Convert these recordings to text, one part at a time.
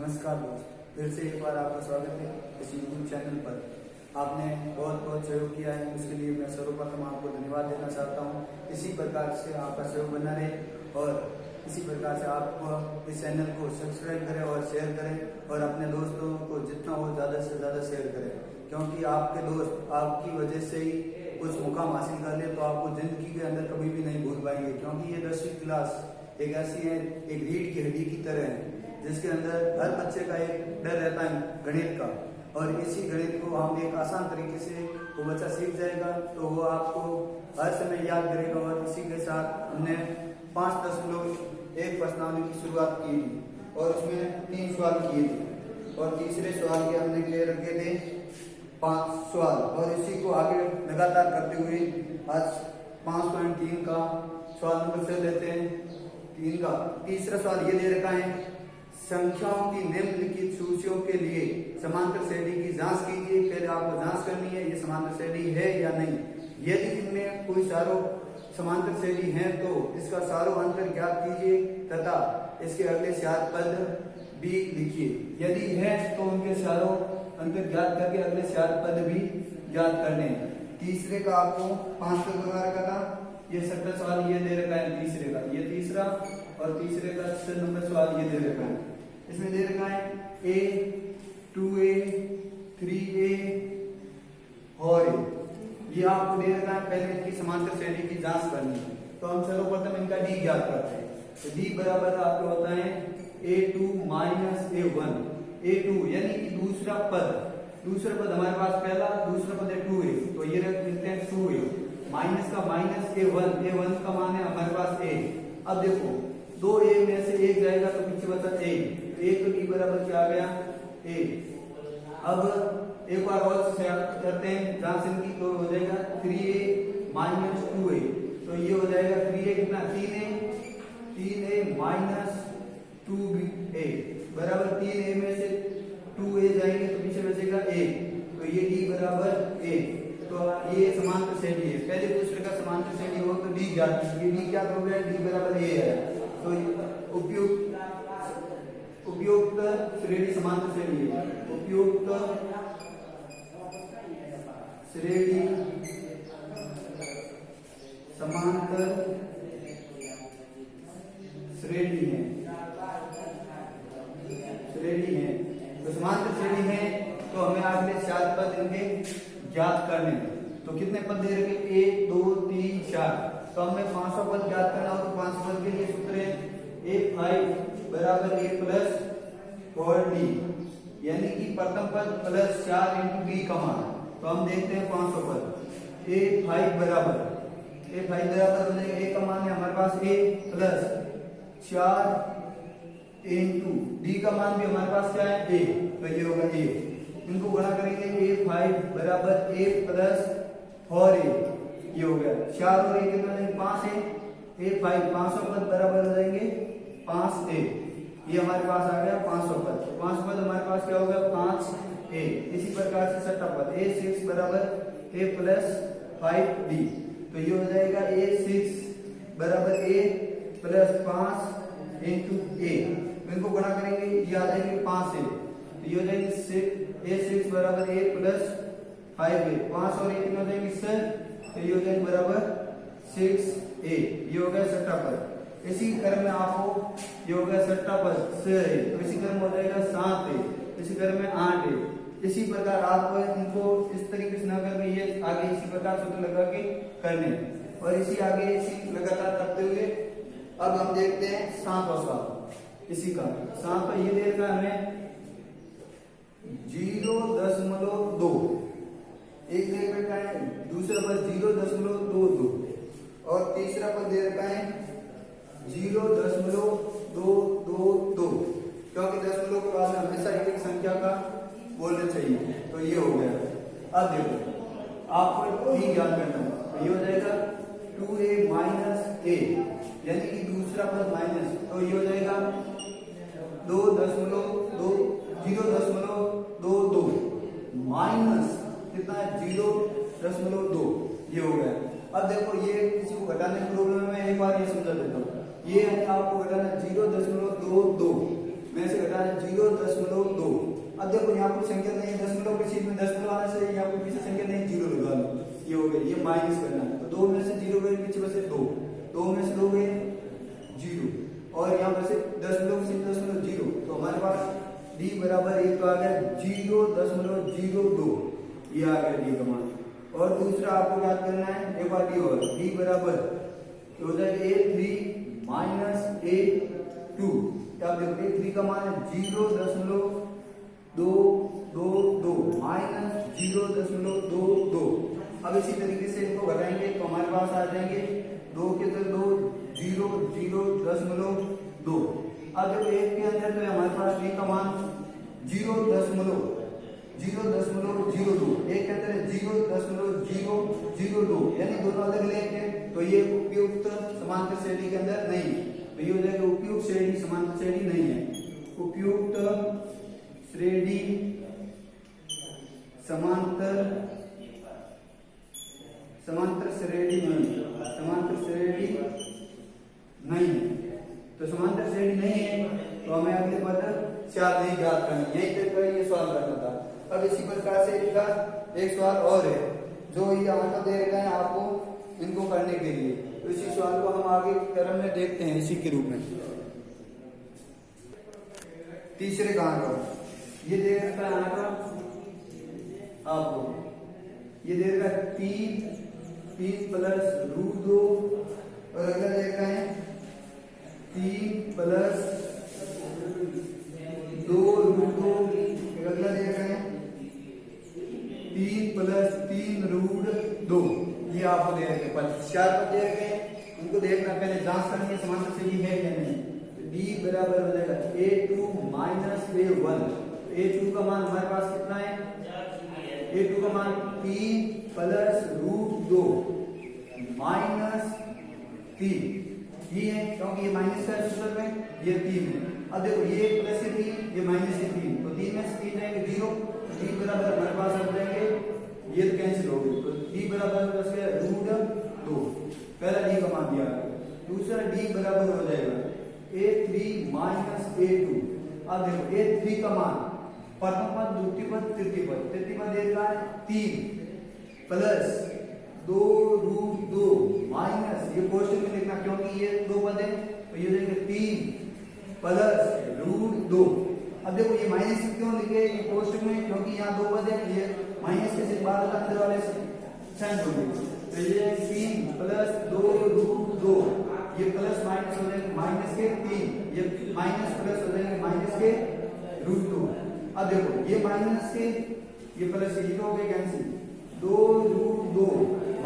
नमस्कार दोस्त, फिर से एक बार आपका स्वागत है इस यूट्यूब चैनल पर। आपने बहुत बहुत सहयोग किया है, उसके लिए मैं सर्वप्रथम आपको धन्यवाद देना चाहता हूँ। इसी प्रकार से आपका सहयोग बना रहे और इसी प्रकार से आप इस चैनल को सब्सक्राइब करें और शेयर करें और अपने दोस्तों को जितना हो ज़्यादा से ज़्यादा शेयर करें, क्योंकि आपके दोस्त आपकी वजह से ही कुछ मुकाम हासिल कर ले तो आपको जिंदगी के अंदर कभी भी नहीं भूल पाएंगे। क्योंकि ये 10वीं क्लास एक ऐसी है, एक रीढ़ की हड्डी की तरह है जिसके अंदर हर बच्चे का एक डर रहता है गणित का, और इसी गणित को हम एक आसान तरीके से वो बच्चा सीख जाएगा तो वो आपको हर समय याद करेगा। और इसी के साथ हमने 5.1 प्रश्नावली की शुरुआत की थी और उसमें 3 सवाल किए थे और तीसरे सवाल के हमने ले रखे थे 5 सवाल, और इसी को आगे लगातार करते हुए आज 5.3 का सवाल नंबर से लेते हैं। 3 का तीसरा सवाल ये दे रखा है, संख्याओं की निम्नलिखित सूचियों के लिए समांतर श्रेणी की जांच कीजिए। पहले आपको जांच करनी है ये समांतर श्रेणी है या नहीं। यदि इनमें कोई चारों समांतर श्रेणी है तो इसका चारों अंतर ज्ञात कीजिए तथा इसके अगले 4 पद भी लिखिए। यदि है तो उनके चारों अंतर ज्ञात करके अगले 4 पद भी ज्ञात करने। तीसरे का आपको 5 का बना रखा था, ये 7वां सवाल ये दे रखा है तीसरे का, ये तीसरा और तीसरे का 6 नंबर सवाल ये दे रखा है। इसमें दे रखा है A, 2A, 3A और ये आपको दे रखा है पहले इनकी समांतर श्रेणी की जांच करनी है। तो हम सर्वप्रथम इनका D ज्ञात करते हैं। तो D बराबर आपको होता है A2 माइनस A1। A2 यानी कि दूसरा पद हमारे पास पहला, दूसरा पद है 2A, तो ये लिखते हैं 2A माइनस का माइनस A1 का मान है हमारे पास A। अब देखो 2A में से एक जाएगा तो पीछे बचा A, तो A तो D बराबर क्या आ गया A। अब एक बार और करते हैं जांच इनकी, तो हो जाएगा 3A माइनस 2A, तो ये हो जाएगा 3A कितना 3A माइनस 2A बराबर 3A में से 2A जाएंगे तो पीछे बचेगा A, तो ये D बराबर A। तो ये समांतर श्रेणी है। पहले दूसरे का समांतर श्रेणी हो तो D ज्ञात कीजिए। D क्या हो गया D बराबर A है, तो उपयुक्त श्रेणी समांतर श्रेणी है। उपयुक्त श्रेणी समांतर श्रेणी है। तो समांतर श्रेणी है तो हमें अगले 4 पद इनके ज्ञात करने। तो कितने पद दे रखे 1 2 3 4, तो हमें 500 पद ज्ञात करना हो तो 500 पद के लिए सूत्र है A5 बराबर A प्लस 4D, यानी कि प्रथम पद प्लस 4 इंटू D का मान। तो हम देखते हैं 500 पद A5 बराबर हो जाएगा A का मान है हमारे पास A प्लस 4 इंटू D का मान भी हमारे पास क्या है A, तो ये होगा A। इनको गुणा करेंगे A5 बराबर A प्लस 4A, ये हो गया 4 और 1 कितना हो जाएंगे 5 है। A5 500 पद बराबर हो जाएंगे 5A, ये हमारे पास आ गया 500 पद। 500 पद हमारे पास क्या हो गया 5A। इसी प्रकार से 6वां पद A6 बराबर A प्लस 5D, तो ये हो जाएगा A6 बराबर A प्लस 5 इंटू A। इनको गुणा करेंगे ये आ जाएंगे 5A, तो ये हो जाएंगे A6 बराबर A प्लस 5A। 5 और 1 कितना हो जाएंगे 6, तो ये हो जाएंगे बराबर 6A, ये हो गया 6वां पद। इसी क्रम में आपको ये हो गया 6वां पद 6 है, तो इसी क्रम में हो जाएगा 7 है, इसी क्रम में 8 है। इसी प्रकार आपको इनको इस तरीके से न करके ये आगे इसी प्रकार सूत्र लगा के करने और इसी आगे इसी लगातार करते हुए अब हम देखते हैं 7वां सवाल। इसी का 7वां ये दे रखा हमें 0.2, एक दे रखा है, दूसरा पद 0.22 और तीसरा पद दे रखा है 0.222, क्योंकि दशमलव के बाद में हमेशा एक संख्या का बोलना चाहिए। तो ये हो गया। अब देखो आपको D ज्ञात करना है, तो ये हो जाएगा 2A माइनस A, यानी कि दूसरा पद माइनस, तो ये हो जाएगा 0.22 माइनस कितना है 0.2, ये हो गया। अब देखो ये किसी को घटाने की प्रॉब्लम है, मैं एक बार ये समझा देता हूँ। ये आपको घटाना 0.22, में से घटा 0.2। अब देखो यहाँ पर संख्या नहीं है, दशमलव की चीज में दशमलव आने से यहाँ पर पीछे संख्या नहीं, जीरो लगा लो, ये हो गई, ये माइनस करना है। तो 2 में से 0 गए, पीछे बचे 2, 2 में से 2 गए 0, और यहाँ पर से दशमलव से दशमलव 0, तो हमारे पास d बराबर 1 तो आ गया 0.02, ये आ गया d का मान। और दूसरा आपको याद करना है एक बार d, और d बराबर हो जाएगा a3 माइनस a2। अब देखो a3 का मान है 0.222 माइनस 0.22। अब इसी तरीके से इनको घटाएंगे तो हमारे पास आ जाएंगे 2 के तो 2 0 0.2। अब देखो एक के अंदर तो हमारे पास d का मान 0.02, एक के अंदर 0.002, यानी दोनों अलग लेंगे तो ये उपयुक्त समांतर श्रेणी के अंदर नहीं, तो ये हो जाएगा उपयुक्त श्रेणी, समांतर श्रेणी नहीं है, उपयुक्त श्रेणी समांतर श्रेणी नहीं, समांतर श्रेणी नहीं है। तो समांतर श्रेणी नहीं है तो हमें अगले पद 4 नहीं ज्ञात करनी, यही तक ये सवाल करना था। अब इसी प्रकार से इनका एक सवाल और है जो ये आंसर दे रहे हैं आपको इनको करने के लिए, तो इसी सवाल को हम आगे क्रम में देखते हैं इसी के रूप में। तीसरे का आंकड़ा ये दे रखा है, आंकड़ा आपको ये दे रखा है 3 प्लस √2, और अगला दे रखा है 3 प्लस 2 √2, अगला दे रखा है 3 प्लस 3 √2। ये आपको दे रखे पद, 4 पद दे रखे हैं, उनको देखना पहले जांच करनी है समांतर श्रेणी है या नहीं। d बराबर हो जाएगा a2 माइनस a1, a2 का मान हमारे पास कितना है, a2 का मान 3 प्लस √2 माइनस 3, ये है क्योंकि ये माइनस का सूत्र में ये 3 है। अब देखो ये प्लस से 3, ये माइनस से 3, तो 3 में से 3 जाएंगे 0, d बराबर हमारे पास आ जाएंगे, ये तो कैंसिल हो गई, तो d बराबर √2, पहला d का मान दिया है। दूसरा d बराबर हो जाएगा a3 माइनस a2। अब देखो a3 का मान प्रथम पद, द्वितीय पद, तृतीय पद, तृतीय पद दे रहा है 3 प्लस 2 √2 माइनस, ये कोष्टक में लिखना क्योंकि ये 2 पद है, तो ये देंगे 3 प्लस √2। अब देखो ये माइनस क्यों लिखे ये कोष्टक में, क्योंकि यहाँ 2 पद है, ये माइनस के बाद अंदर वाले चेंज हो गए, तो ये 3 प्लस 2 √2, ये प्लस माइनस हो जाएंगे माइनस के 3, ये माइनस प्लस हो जाएंगे माइनस के √2। अब देखो ये माइनस के ये प्लस ये हो गए कैंसिल, 2 √2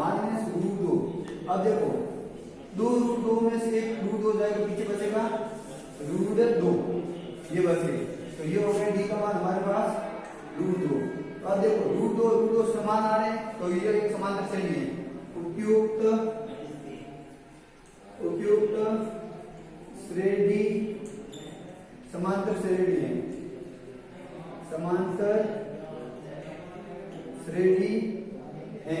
माइनस √2। अब देखो 2 √2 में से एक √2 जाएगा, पीछे बचेगा √2, ये बच गए, तो ये हो गया d का मान हमारे पास √2। अब देखो √2 समान आ रहे हैं, तो ये एक समांतर श्रेणी है, उपयुक्त श्रेणी समांतर श्रेणी है, समांतर श्रेणी है।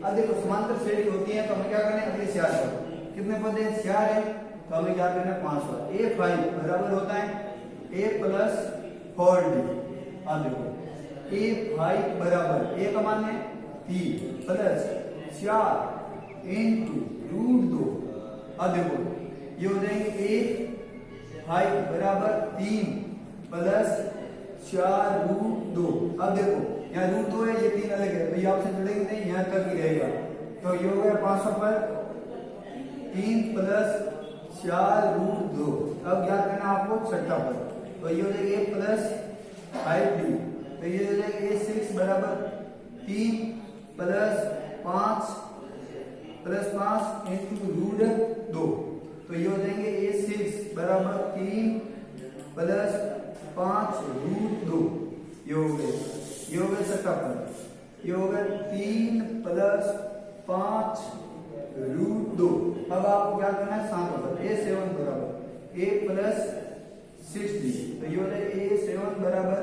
अब देखो समांतर श्रेणी होती है तो हमें क्या करना है, अगले 4 पद, कितने पद है, 4 है, तो हमें क्या करना है 5 पद। a5 बराबर होता है a प्लस 4d। अब देखो a5 बराबर a का मान है 3 प्लस 4 इंटू √2। अब देखो ये हो जाएंगे a5 बराबर 3 प्लस 4 √2। अब देखो यहाँ √2 है, ये 3 अलग है, तो ये आपसे जुड़ेंगे नहीं, यहाँ तक ही रहेगा, तो ये हो गया 500 पर 3 प्लस 4 √2। अब याद करना आपको छठा पर, तो ये हो जाएगा a प्लस 5d, तो ये हो जाएगा a6 बराबर 3 प्लस 5 इंटू √2, तो ये हो जाएंगे a6 बराबर 3 प्लस 5 √2। ये हो गए छठा पर, ये हो गया 3 प्लस 5 √2। अब आपको क्या करना है 7 पर, a7 बराबर a प्लस 6d, तो ये हो जाएगा a7 बराबर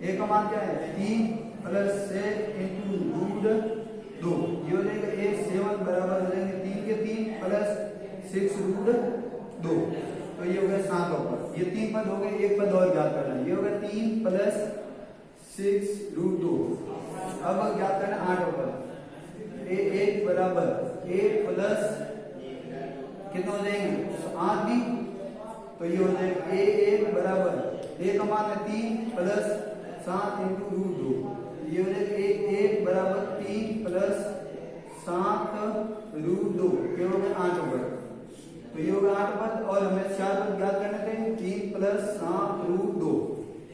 a का मान क्या है 3 प्लस 6 इंटू √2, ये हो जाएगा a7 बराबर हो जाएंगे 3 के 3 प्लस 6 √2, तो ये हो गया 7 पर। ये 3 पद हो गए, एक पद और ज्ञात करना है, ये होगा 3 प्लस 6 रूट 2। अब ज्ञात करना 8 पद, ए 1 बराबर 8 प्लस कितना हो जाएंगे 8 भी, तो ये हो जाएगा ए 1 बराबर ए का मान है 3 प्लस 7 इंटू रूट 2, ये हो जाएगा ए 1 बराबर 3 प्लस 7 रूट 2, ये हो गया 8 पद, तो ये होगा 8 पद और हमें 4 पद ज्ञात करने थे 3 प्लस 7 रूट 2।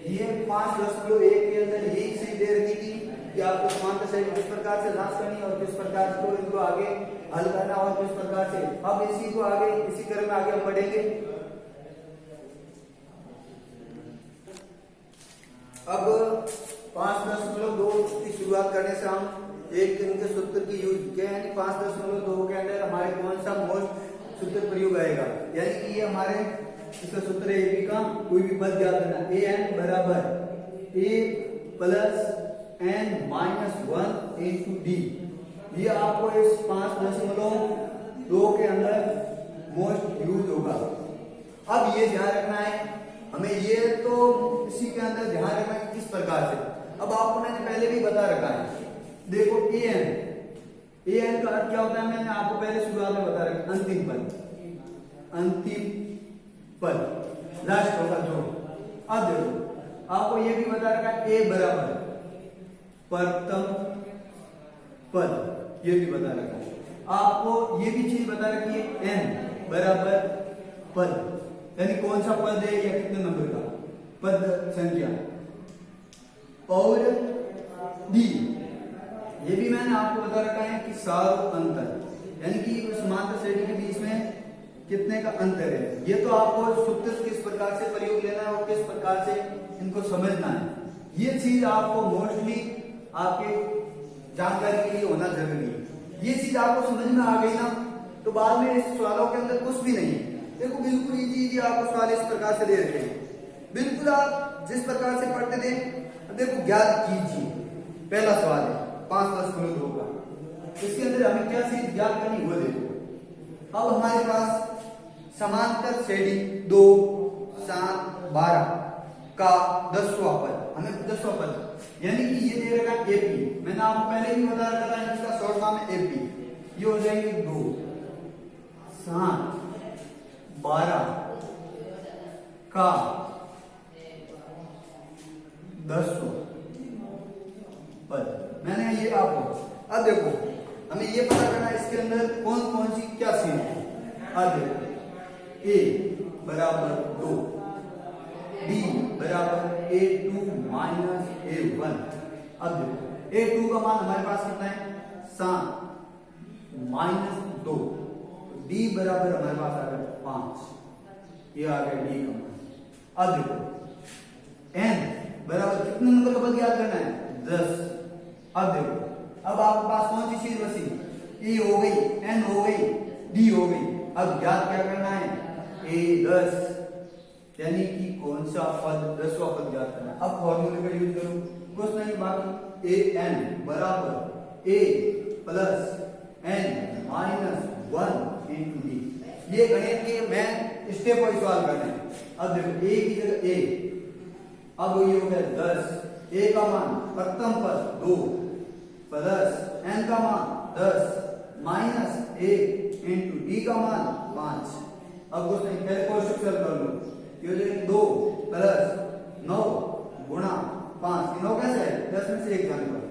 ये 5.1 के अंदर यही चीज दे रखी थी कि आपको समांतर श्रेणी किस प्रकार से जांच करनी और किस प्रकार से इनको आगे हल करना और किस प्रकार से। अब इसी को आगे इसी क्रम में आगे हम बढ़ेंगे। अब 5.2 की शुरुआत करने से हम एक इनके सूत्र की यूज किया, यानी 5.2 के अंदर हमारे कौन सा मोस्ट सूत्र प्रयोग आएगा, यानी कि ये हमारे इसका सूत्र है एबी का कोई भी पद ज्ञात करना, ए एन बराबर a plus n minus 1 into d. ये आपको इस 5.2 के अंदर मोस्ट यूज होगा। अब ये ध्यान रखना है हमें, ये तो इसी के अंदर ध्यान रखना है किस प्रकार से। अब आपको मैंने पहले भी बता रखा है, देखो ए एन का अर्थ क्या होता है, मैंने आपको पहले शुरुआत में बता रखा, अंतिम पद लास्ट होगा जो। अब देखो आपको ये भी बता रखा है ए बराबर प्रथम पद, ये भी बता रखा है आपको, ये भी चीज बता रखी है एन बराबर पद, यानी कौन सा पद है या कितने नंबर का पद संख्या, और डी ये भी मैंने आपको बता रखा है कि सारो अंतर, यानी कि समांतर श्रेणी के बीच में कितने का अंतर है। ये तो आपको सूत्र किस प्रकार से प्रयोग लेना है और किस प्रकार से इनको समझना है, ये चीज आपको मोस्टली आपके जानकारी के लिए होना जरूरी है। ये चीज आपको समझ में आ गई ना, तो बाद में इस सवालों के अंदर कुछ भी नहीं है। देखो बिल्कुल इजी आपको सवाल इस प्रकार से दे रखे हैं, बिल्कुल आप जिस प्रकार से पढ़ते थे। देखो ज्ञात कीजिए, पहला सवाल है 5.2 का, इसके अंदर हमें क्या चीज ज्ञात करनी वो देखो। अब हमारे पास समांतर श्रेणी 2 7 12 का 10वां पद, हमें 10वां पद यानी कि ये दे रखा है एपी, मैंने आपको पहले भी बता रखा था इसका शॉर्ट नाम है एपी। ये हो जाएंगे 2 7 12 का 10वां पद, मैंने ये आपको। अब देखो हमें ये पता करना है इसके अंदर कौन कौन सी क्या चीज है। अब देखो ए बराबर 2, डी बराबर A2 माइनस A1। अब देखो A2 का मान हमारे पास कितना है 7 माइनस 2, डी बराबर हमारे पास आ गया 5, ये आ गया डी का मान। अब देखो एन बराबर कितने नंबर का पद याद करना है 10। अब देखो अब आपके पास कौन सी चीज बची, ए हो गई, एन हो गई, डी हो गई। अब ज्ञात क्या करना है A10, यानी कि कौन सा पद 10वां पद ज्ञात करना है। अब फॉर्मूले का यूज करूं, कुछ नहीं बाकी एन बराबर a plus n minus 1 into d. ये गणित के मैं स्टेप वाइज सवाल करने हैं। अब देखो ए की जगह ए, अब ये हो गया 10, ए का मान प्रथम पद 2 प्लस एन का मान 10 माइनस 1 इंटू डी का मान 5। अब कुछ नहीं, पहले कोई स्ट्रक्चर कर लो, ये जो 2 प्लस 9 गुणा 5, 9 कैसे है 10 में से 1 जाने पर,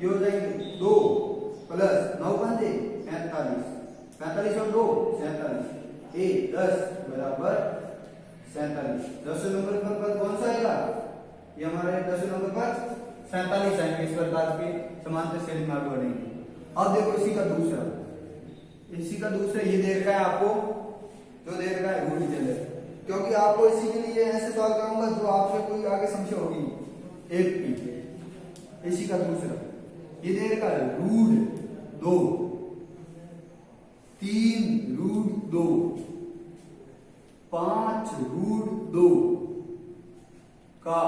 ये हो जाएंगे 2 प्लस 9 पंजे 45, 45 और 2 47, ए 10 बराबर 47। 10 नंबर पर कौन सा आएगा, ये हमारे 10 नंबर पर 47 आएंगे। इस प्रकार के समांतर श्रेणी में आगे बढ़ेंगे। अब देखो इसी का दूसरा ये दे रखा है आपको, जो दे रखा है रूट चले, क्योंकि आपको इसी के लिए ऐसे सवाल करूंगा जो आपसे कोई आगे समस्या होगी। एक पी इसी का दूसरा ये दे रखा है रूट 2, 3 रूट 2, 5 रूट 2 का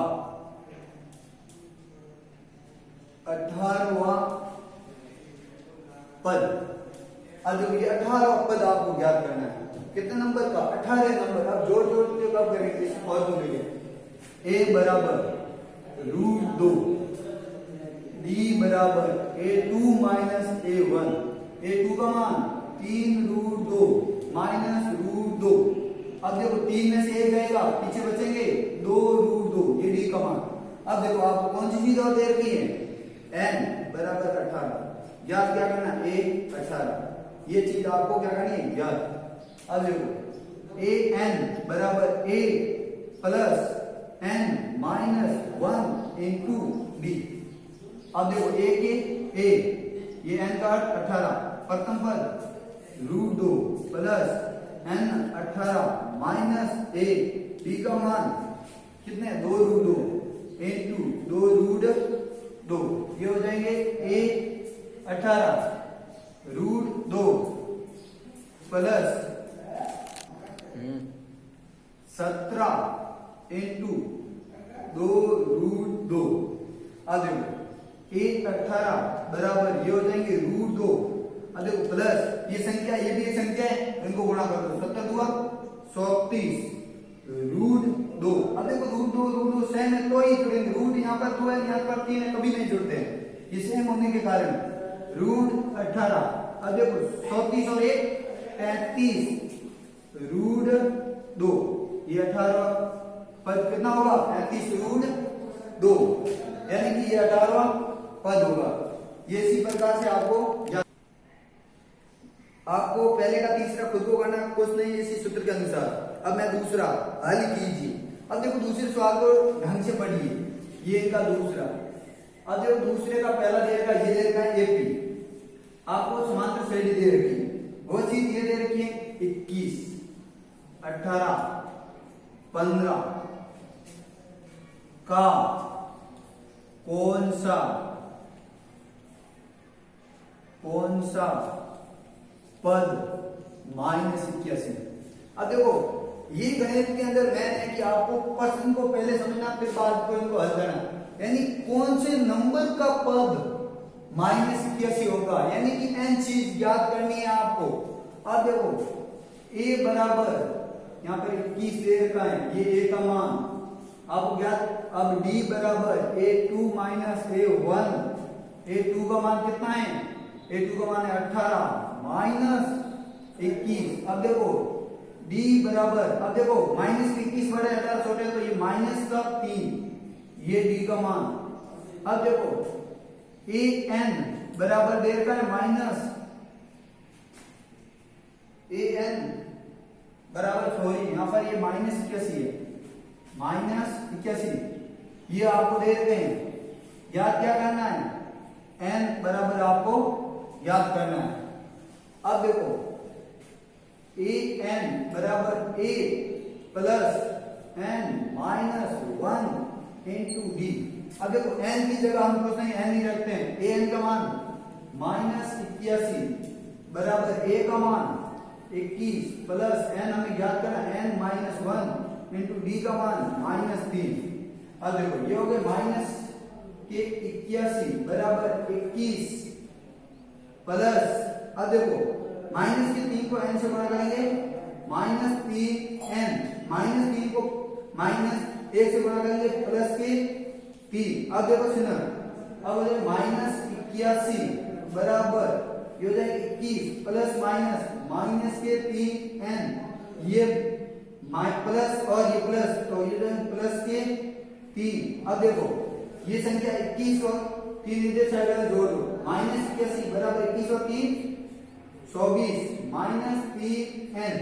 18वां पद। अब ये 18वां पद आपको ज्ञात करना है। कितने नंबर का? 18 नंबर। अब जोड़ जोड़ के कब करेंगे इस फॉर्मूले के? a बराबर √2, d बराबर a2 माइनस a1, a2 का मान 3√2 माइनस √2। अब देखो 3 में से 1 जाएगा, पीछे बचेंगे 2√2, ये d का मान। अब देखो आपको कौन सी चीज और दे रखी है? n बराबर 18। याद क्या करना? a 18, ये चीज आपको क्या करनी है? याद। अब देखो an बराबर a plus n minus 1 into d। अब देखो a के a, ये n का 18, प्रथम पद √2 plus n 18 minus a, d का मान कितने? 2√2 इंटू 2√2, ये हो जाएंगे a 18 √2 प्लस 17 इंटू 2√2। अब देखो 118 बराबर ये हो जाएंगे √2। अब देखो प्लस ये संख्या, ये भी एक संख्या है, इनको गुणा कर दो, 17 हुआ 34 √2। अब देखो √2 सेम है तो ही जुड़ेंगे, रूट यहाँ पर 2 है, यहाँ पर 3 है, कभी नहीं जुड़ते हैं, ये सेम होने के कारण √18। अब देखो 34 और 1 33 √2, ये 18 पद कितना होगा? 35 √2, यानी कि ये 18वां पद होगा। ये इसी प्रकार से आपको पहले का तीसरा खुद को करना, कुछ नहीं इसी सूत्र के अनुसार। अब मैं दूसरा हल कीजिए। अब देखो दूसरे सवाल को ढंग से पढ़िए, ये इनका दूसरा। अब देखो दूसरे का पहला दे रखा है, ये दे रखा है एपी, आपको समांतर श्रेणी दे रखी है, वो चीज ये दे रखी है 21 18 15 का कौन सा पद -81। अब देखो ये गणित के अंदर मैन है कि आपको प्रश्न को पहले समझना, फिर बाद को इनको हल करना, यानी कौन से नंबर का पद -81 होगा, यानी कि n चीज ज्ञात करनी है आपको। अब देखो a बराबर यहाँ पर 21 दे रखा है, ये a का मान आपको ज्ञात। अब d बराबर a2 माइनस a1, a2 का मान कितना है? a2 का मान है 18 माइनस 21। अब देखो d बराबर, अब देखो -21 बड़े 18 छोटे, तो ये माइनस का 3, ये d का मान। अब देखो an बराबर दे रखा है माइनस an बराबर, सॉरी यहां पर ये -81 है, -81 ये आपको दे रहे हैं, याद क्या करना है? n बराबर आपको याद करना है। अब देखो an बराबर a plus n minus 1 into d। अब देखो n की जगह हम कुछ नहीं n ही रखते हैं, an का मान -81 बराबर a का मान 21 प्लस n हमें याद करना n माइनस 1 इंटू d का मान -3। अब देखो ये हो गए माइनस के 81 बराबर 21 प्लस, अब देखो माइनस के 3 को n से गुणा करेंगे, -3n, -3 को -1 से गुणा करेंगे प्लस के 3। अब देखो सुनो, अब हो जाए -81 बराबर ये हो जाएगा 21 प्लस माइनस के 3n, ये प्लस और ये प्लस, तो ये प्लस के 3। अब देखो ये संख्या 21 और 3 इधर साइड में जोड़ दो, -81 बराबर 21 और 3 24 -3n।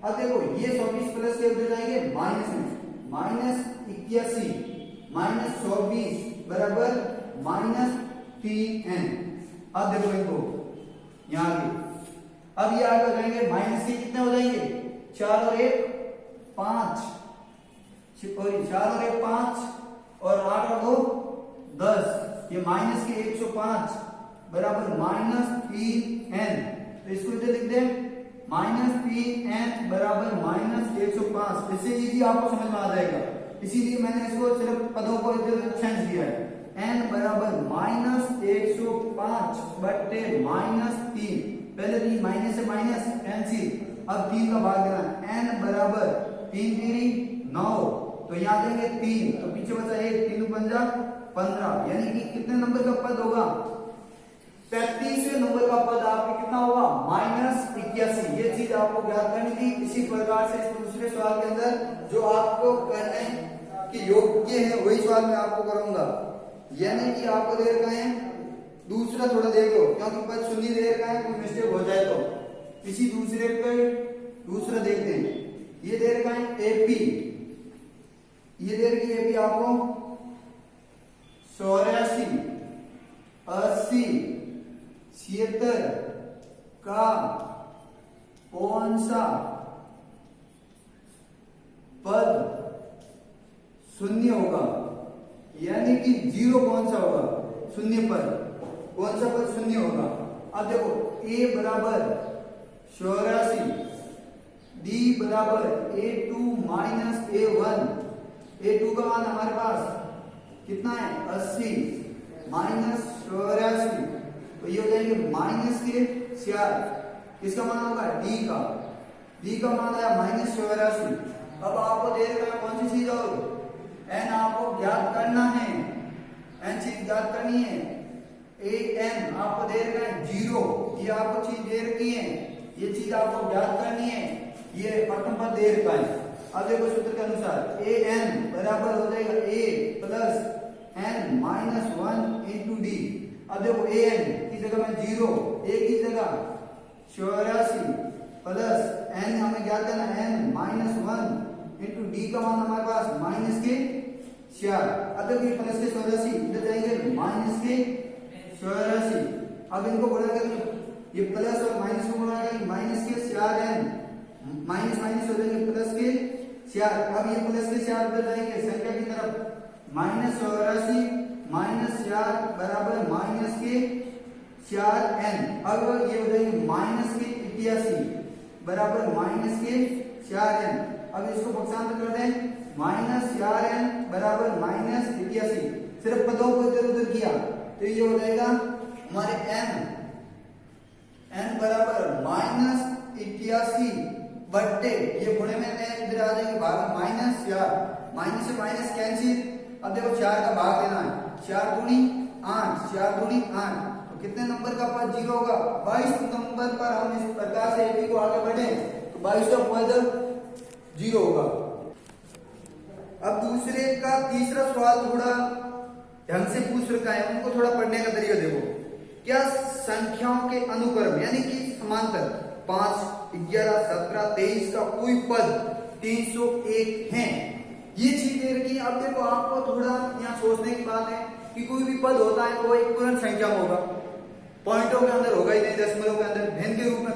अब देखो ये 24 प्लस के उधर जाएंगे माइनस में, -81 -24 बराबर -3n। अब देखो इनको यहाँ आगे, अब ये आगे हो जाएंगे माइनस के कितने हो जाएंगे? 4 और 1 5, 4 और 1 5 और 8 और 2 10, ये माइनस के 105 बराबर -3n। तो इसको इधर लिख दें -3n बराबर -105। इससे इजी आपको समझ में आ जाएगा, इसीलिए मैंने इसको सिर्फ पदों को इधर चेंज किया है। n बराबर -105 बटे -3, पहले भी माइनस से माइनस कैंसिल, अब 3 का भाग देना, n बराबर 3 3 9, तो यहाँ देंगे 3, तो पीछे बचा 1, 3 पंजा 15, यानी कि कितने नंबर का पद होगा? 35वें नंबर का पद आपके कितना होगा? -81। ये चीज आपको ज्ञात करनी थी। इसी प्रकार से इस दूसरे सवाल के अंदर जो आपको करने की योग्य है वही सवाल मैं आपको कराऊंगा, यानी कि आपको दे रखा है दूसरा, थोड़ा देख लो क्योंकि पद शून्य दे रखा है, कोई मिस्टेक हो जाए तो। इसी दूसरे पे दूसरा देखते हैं, ये दे रखा है एपी, ये दे रखी है एपी आपको 84 80 76 का कौन सा पद शून्य होगा, यानी कि 0 कौन सा होगा? शून्य पद कौन सा पद शून्य होगा? अब देखो a बराबर 84, d बराबर a2 माइनस a1, a2 का मान हमारे पास कितना है? 80 माइनस 84, तो ये हो जाएंगे माइनस के 4, किसका मान होगा? d का मान आया -84। अब आपको दे रखा है कौन सी चीज और n आपको ज्ञात करना है, n चीज ज्ञात करनी है। an आपको दे रखा है 0, ये आपको चीज दे रखी है, ये चीज आपको ज्ञात करनी है, ये प्रथम पद दे रखा है। अब देखो सूत्र के अनुसार an बराबर हो जाएगा a plus n minus 1 into D. अब देखो an की जगह में 0, a की जगह 84 प्लस n हमें ज्ञात करना n माइनस 1 इंटू डी का मान हमारे पास माइनस के 4। अब देखो ये प्लस के 84 इधर जाएंगे माइनस के 84। अब इनको गुणा करेंगे, ये प्लस और माइनस को गुणा करेंगे, माइनस के 4n माइनस माइनस हो जाएंगे प्लस के 4। अब ये प्लस के 4 उधर जाएंगे संख्या की तरफ, -84 माइनस 4 बराबर माइनस के 4n। अब ये हो जाएंगे माइनस के 81 बराबर माइनस के 4n। अब इसको पक्षांतर कर दें, -4n बराबर -81, सिर्फ पदों को इधर उधर किया तो ये हो जाएगा हमारे n बराबर -81 बट्टे, ये गुणे में इधर आ जाएंगे भाग -4, माइनस से माइनस कैंसिल। अब देखो 4 का भाग देना है, 4 दूनी 8, 4 दूनी 8, तो कितने नंबर का पद 0 होगा? 22 नंबर पर हम इस प्रकार से एपी को आगे बढ़े तो 22वां पद 0 होगा। अब दूसरे का तीसरा सवाल थोड़ा ढंग से पूछ रखा है, उनको थोड़ा पढ़ने का तरीका देखो। क्या संख्याओं के अनुक्रम यानी कि समांतर 5, 11, 17, 23 का कोई पद 301 है? ये चीज दे रखी है। अब देखो आपको थोड़ा यहाँ सोचने की बात है कि कोई भी पद होता है तो वो एक पूर्ण संख्या में होगा, पॉइंटों के अंदर होगा ही नहीं, दशमलव के अंदर भिन्न के रूप में